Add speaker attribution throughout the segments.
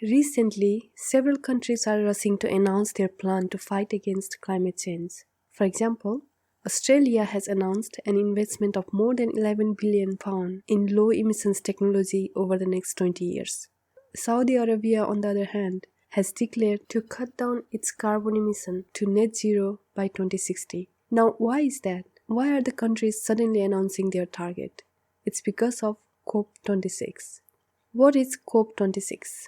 Speaker 1: Recently, several countries are rushing to announce their plan to fight against climate change. For example, Australia has announced an investment of more than £11 billion in low emissions technology over the next 20 years. Saudi Arabia, on the other hand, has declared to cut down its carbon emission to net zero by 2060. Now, why is that? Why are the countries suddenly announcing their target? It's because of COP26. What is COP26?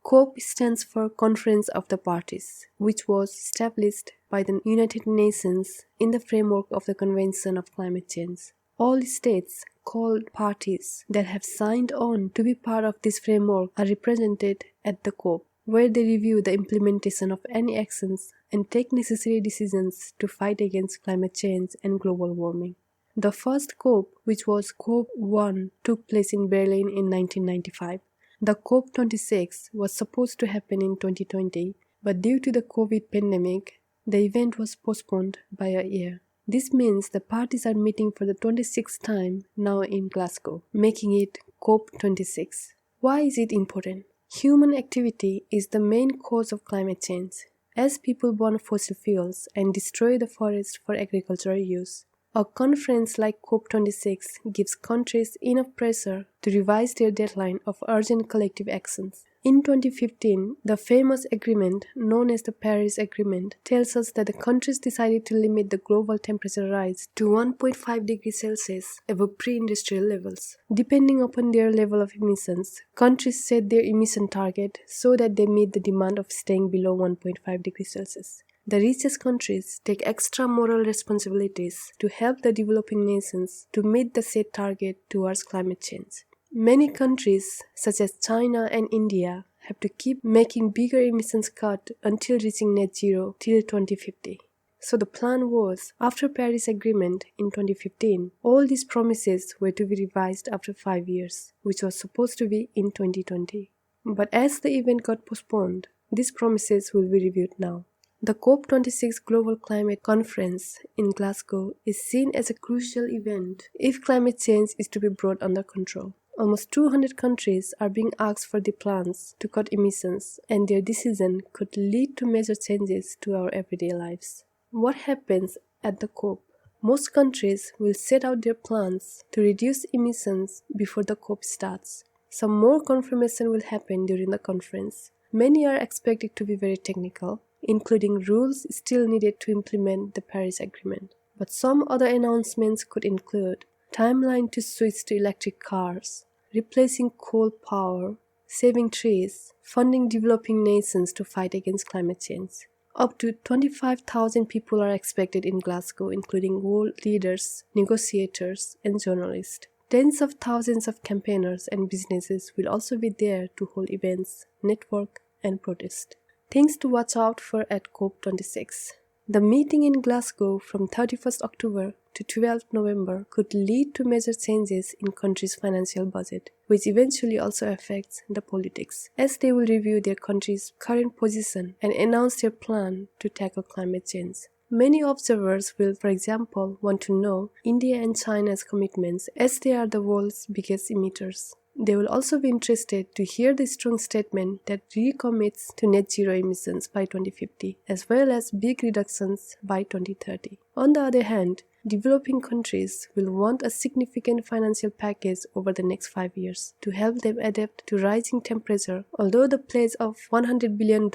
Speaker 1: COP stands for Conference of the Parties, which was established by the United Nations in the framework of the Convention of Climate Change. All states called parties that have signed on to be part of this framework are represented at the COP, where they review the implementation of any actions and take necessary decisions to fight against climate change and global warming. The first COP, which was COP1, took place in Berlin in 1995. The COP26 was supposed to happen in 2020, but due to the COVID pandemic, the event was postponed by a year. This means the parties are meeting for the 26th time now in Glasgow, making it COP26. Why is it important? Human activity is the main cause of climate change, as people burn fossil fuels and destroy the forest for agricultural use. A conference like COP26 gives countries enough pressure to revise their deadline of urgent collective actions. In 2015, the famous agreement known as the Paris Agreement tells us that the countries decided to limit the global temperature rise to 1.5 degrees Celsius above pre-industrial levels. Depending upon their level of emissions, countries set their emission target so that they meet the demand of staying below 1.5 degrees Celsius. The richest countries take extra moral responsibilities to help the developing nations to meet the set target towards climate change. Many countries, such as China and India, have to keep making bigger emissions cut until reaching net zero till 2050. So the plan was, after Paris Agreement in 2015, all these promises were to be revised after 5 years, which was supposed to be in 2020. But as the event got postponed, these promises will be reviewed now. The COP26 Global Climate Conference in Glasgow is seen as a crucial event if climate change is to be brought under control. Almost 200 countries are being asked for the plans to cut emissions, and their decision could lead to major changes to our everyday lives. What happens at the COP? Most countries will set out their plans to reduce emissions before the COP starts. Some more confirmation will happen during the conference. Many are expected to be very technical, including rules still needed to implement the Paris Agreement. But some other announcements could include timeline to switch to electric cars, replacing coal power, saving trees, funding developing nations to fight against climate change. Up to 25,000 people are expected in Glasgow, including world leaders, negotiators, and journalists. Tens of thousands of campaigners and businesses will also be there to hold events, network, and protest. Things to watch out for at COP26. The meeting in Glasgow from 31st October to 12th November could lead to major changes in countries' financial budget, which eventually also affects the politics, as they will review their country's current position and announce their plan to tackle climate change. Many observers will, for example, want to know India and China's commitments, as they are the world's biggest emitters. They will also be interested to hear the strong statement that recommits to net zero emissions by 2050, as well as big reductions by 2030. On the other hand, developing countries will want a significant financial package over the next 5 years to help them adapt to rising temperature, although the pledge of $100 billion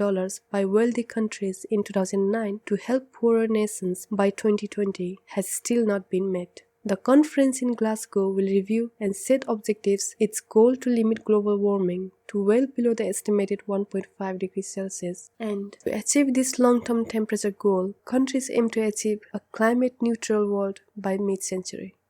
Speaker 1: by wealthy countries in 2009 to help poorer nations by 2020 has still not been met. The conference in Glasgow will review and set objectives, its goal to limit global warming to well below the estimated 1.5 degrees Celsius. And to achieve this long-term temperature goal, countries aim to achieve a climate-neutral world by mid-century.